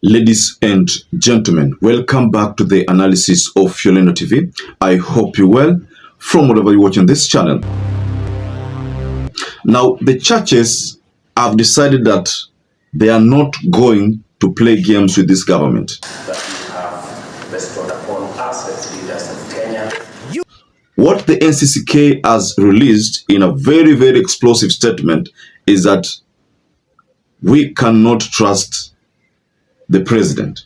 Ladies and gentlemen, welcome back to the analysis of YOLENO TV. I hope you're well from whatever you're watching this channel. Now, the churches have decided that they are not going to play games with this government. That you have bestowed upon us as leaders of Kenya. What the NCCK has released in a very, very explosive statement is that we cannot trust the president.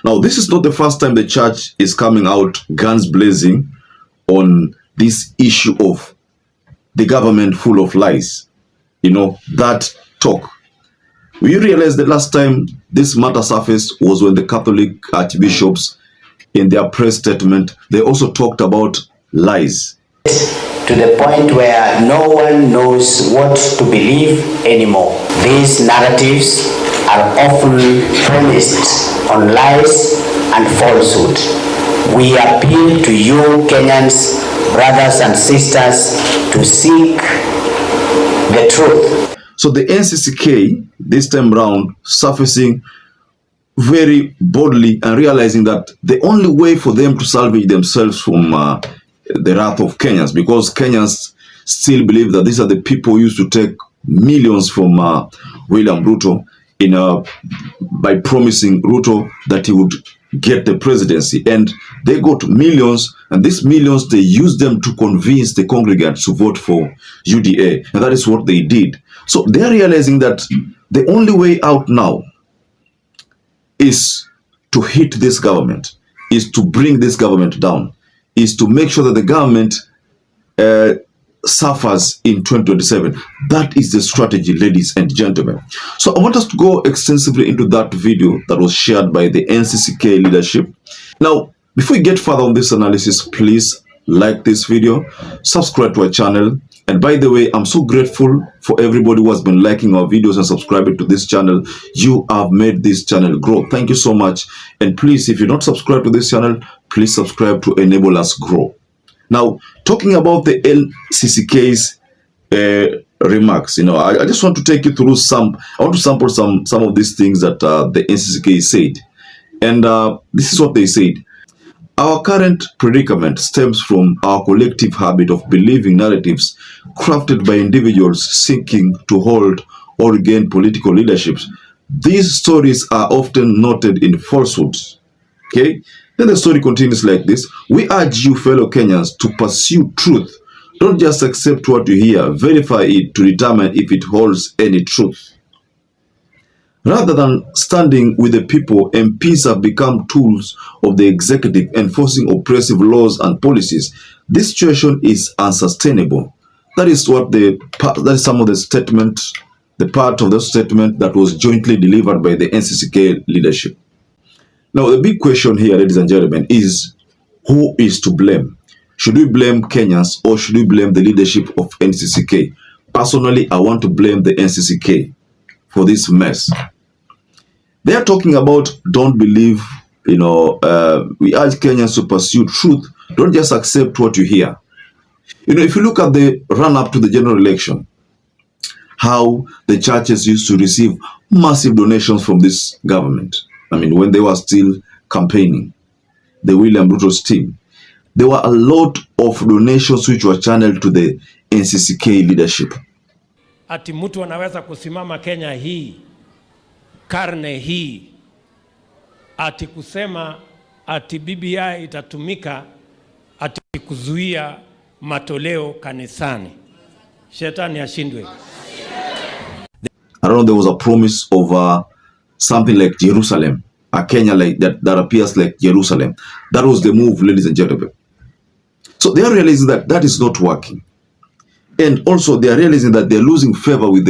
Now, this is not the first time the church is coming out guns blazing on this issue of the government full of lies. You know, that talk. We realize the last time this matter surfaced was when the Catholic archbishops, in their press statement, they also talked about lies. To the point where no one knows what to believe anymore. These narratives are often premised on lies and falsehood. We appeal to you, Kenyans, brothers and sisters, to seek the truth. So the NCCK, this time round, surfacing very boldly and realizing that the only way for them to salvage themselves from the wrath of Kenyans, because Kenyans still believe that these are the people who used to take millions from William RUTO by promising RUTO that he would get the presidency, and they got millions, and these millions they used them to convince the congregants to vote for UDA, and that is what they did. So they are realizing that the only way out now is to hit this government, is to bring this government down, is to make sure that the government suffers in 2027. That is the strategy, ladies and gentlemen. So I want us to go extensively into that video that was shared by the NCCK leadership. Now, before we get further on this analysis, please like this video, subscribe to our channel. And by the way, I'm so grateful for everybody who has been liking our videos and subscribing to this channel. You have made this channel grow. Thank you so much. And please, if you're not subscribed to this channel, please subscribe to enable us grow. Now, talking about the NCCK's remarks, you know, I just want to take you through I want to sample some of these things that the NCCK said. And this is what they said. Our current predicament stems from our collective habit of believing narratives crafted by individuals seeking to hold or gain political leaderships. These stories are often noted in falsehoods. Okay? Then the story continues like this. We urge you, fellow Kenyans, to pursue truth. Don't just accept what you hear. Verify it to determine if it holds any truth. Rather than standing with the people, MPs have become tools of the executive enforcing oppressive laws and policies. This situation is unsustainable. That is what that is some of the statement, the part of the statement that was jointly delivered by the NCCK leadership. Now, the big question here, ladies and gentlemen, is who is to blame? Should we blame Kenyans or should we blame the leadership of NCCK? Personally, I want to blame the NCCK for this mess. They are talking about don't believe, you know, we urge Kenyans to pursue truth. Don't just accept what you hear. You know, if you look at the run-up to the general election, how the churches used to receive massive donations from this government. I mean, when they were still campaigning, the William RUTO's team, there were a lot of donations which were channeled to the NCCK leadership. Ati mtu anaweza kusimama Kenya hii, karne hii, ati kusema ati BBI itatumika ati kuzuia matoleo kanisani. Shetani ashindwe. I don't know, there was a promise of something like Jerusalem, a Kenya like that appears like Jerusalem. That was the move, ladies and gentlemen. So they are realizing that that is not working. And also they are realizing that they're losing favor with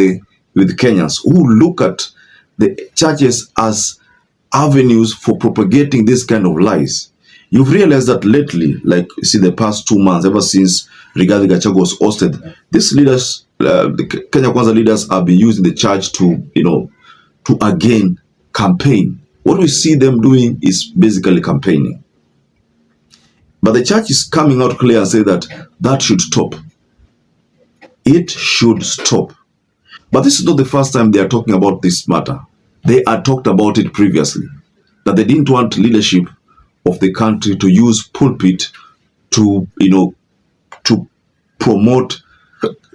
Kenyans who look at the churches as avenues for propagating this kind of lies. You've realized that lately, like you see the past 2 months, ever since Rigathi Gachagua was ousted, these leaders, the Kenya Kwanza leaders have been using the church to, you know, to again campaign. What we see them doing is basically campaigning. But the church is coming out clear and say that that should stop. It should stop. But this is not the first time they are talking about this matter. They had talked about it previously. that they didn't want leadership of the country to use pulpit to, to promote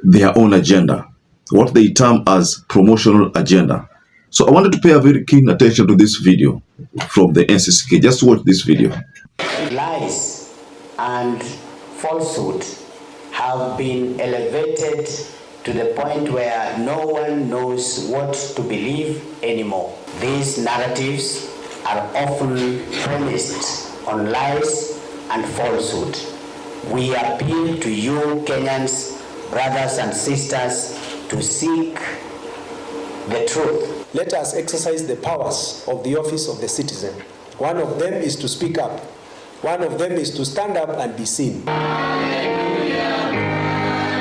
their own agenda, what they term as promotional agenda. So I wanted to pay a very keen attention to this video from the NCCK. Just watch this video. Lies and falsehood have been elevated to the point where no one knows what to believe anymore. These narratives are often premised on lies and falsehood. We appeal to you, Kenyans, brothers and sisters, to seek the truth. Let us exercise the powers of the office of the citizen. One of them is to speak up. One of them is to stand up and be seen. Hallelujah.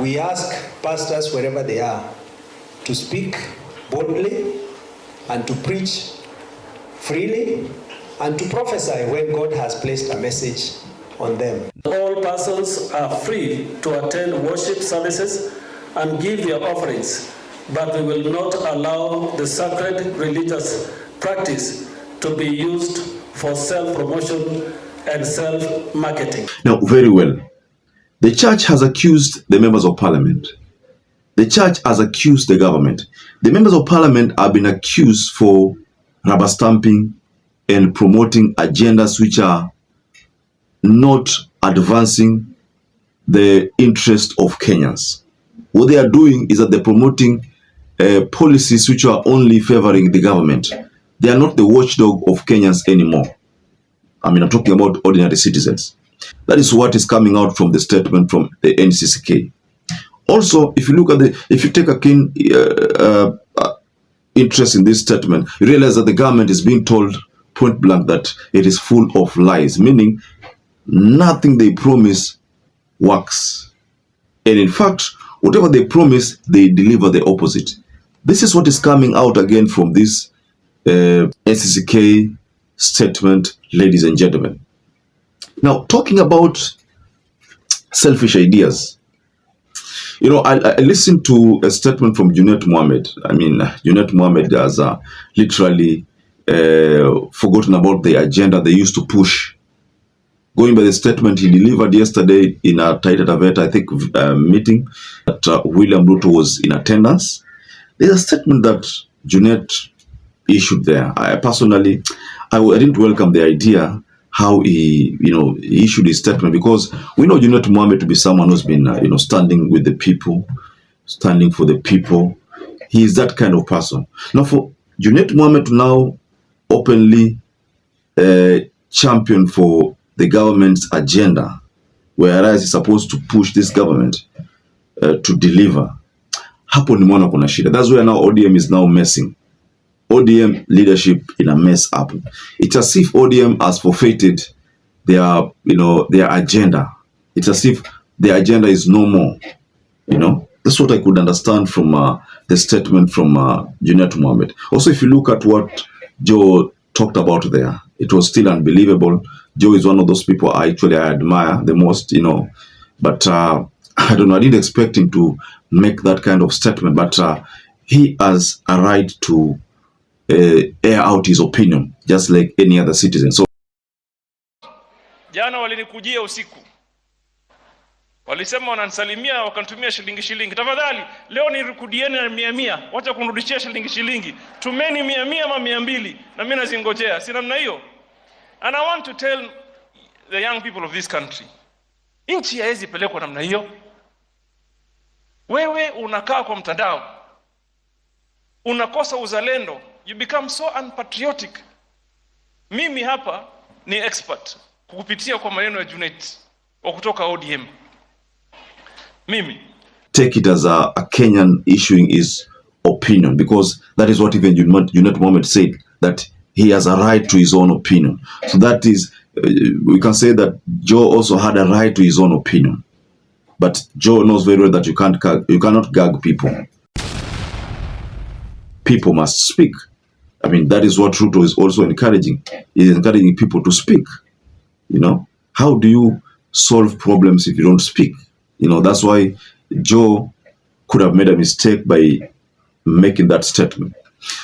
We ask pastors wherever they are to speak boldly and to preach freely and to prophesy when God has placed a message on them. All persons are free to attend worship services and give their offerings, but we will not allow the sacred religious practice to be used for self-promotion and self-marketing. Now, very well. The church has accused the members of parliament. The church has accused the government. The members of parliament have been accused for rubber stamping and promoting agendas which are not advancing the interest of Kenyans. What they are doing is that they're promoting policies which are only favoring the government. They are not the watchdog of Kenyans anymore. I mean, I'm talking about ordinary citizens. That is what is coming out from the statement from the NCCK. Also, if you look at if you take a keen interest in this statement, you realize that the government is being told point blank that it is full of lies, meaning nothing they promise works. And in fact, whatever they promise, they deliver the opposite. This is what is coming out again from this NCCK statement, ladies and gentlemen. Now, talking about selfish ideas, I listened to a statement from Junet Mohammed. I mean, Junet Mohammed has literally forgotten about the agenda they used to push. Going by the statement he delivered yesterday in a Taita Taveta, I think, meeting that William RUTO was in attendance, there's a statement that Junet issued there. I personally didn't welcome the idea how he issued his statement, because we know Junet Mohammed to be someone who's been standing with the people, standing for the people. He is that kind of person. Now, for Junet Mohammed to now openly champion for the government's agenda, whereas he's supposed to push this government to deliver, hapo nimeona kuna shida. That's where now ODM is now messing. ODM leadership in a mess up. It's as if ODM has forfeited their agenda. It's as if the agenda is no more. That's what I could understand from the statement from Junet Mohammed. Also, if you look at what Joe talked about there, it was still unbelievable. Joe is one of those people I admire the most, but I don't know, I didn't expect him to make that kind of statement, but he has a right to air out his opinion just like any other citizen. So jana walinikujia usiku, walisema wananisalimia, wakanitumia shilingi. Tafadhali leo nirikudieni na 100, wacha kunirudishia shilingi. Tumeni 100 ama 200 na mimi nazingojea. Si namna hiyo. And I want to tell the young people of this country, nchi haiwezi pelekwa namna hiyo. Wewe unakaa kwa mtandao, unakosa uzalendo, you become so unpatriotic. Mimi hapa ni expert kukupitia kwa maneno ya Junet wa kutoka ODM. Mimi take it as a Kenyan issuing his opinion, because that is what even Junet Mohammed said, that he has a right to his own opinion. So that is, we can say that Joe also had a right to his own opinion. But Joe knows very well that you cannot gag people. People must speak. I mean, that is what RUTO is also encouraging. He is encouraging people to speak. How do you solve problems if you don't speak? That's why Joe could have made a mistake by making that statement.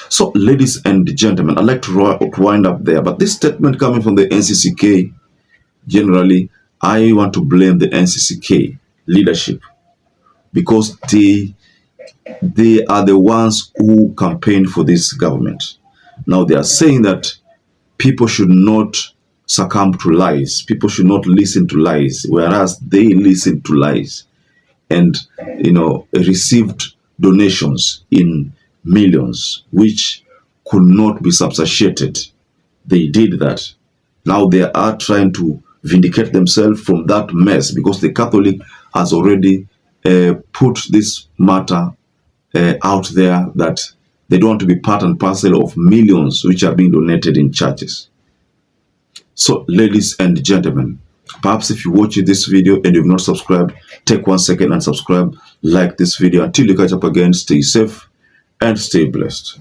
So, ladies and gentlemen, I'd like to wind up there. But this statement coming from the NCCK, generally, I want to blame the NCCK leadership, because they are the ones who campaigned for this government. Now they are saying that people should not succumb to lies. People should not listen to lies, whereas they listened to lies and, received donations in millions, which could not be substantiated. They did that. Now they are trying to vindicate themselves from that mess, because the Catholic has already put this matter out there, that they don't want to be part and parcel of millions which are being donated in churches. So, ladies and gentlemen, perhaps if you watch this video and you've not subscribed, take 1 second and subscribe, like this video. Until you catch up again, stay safe and stay blessed.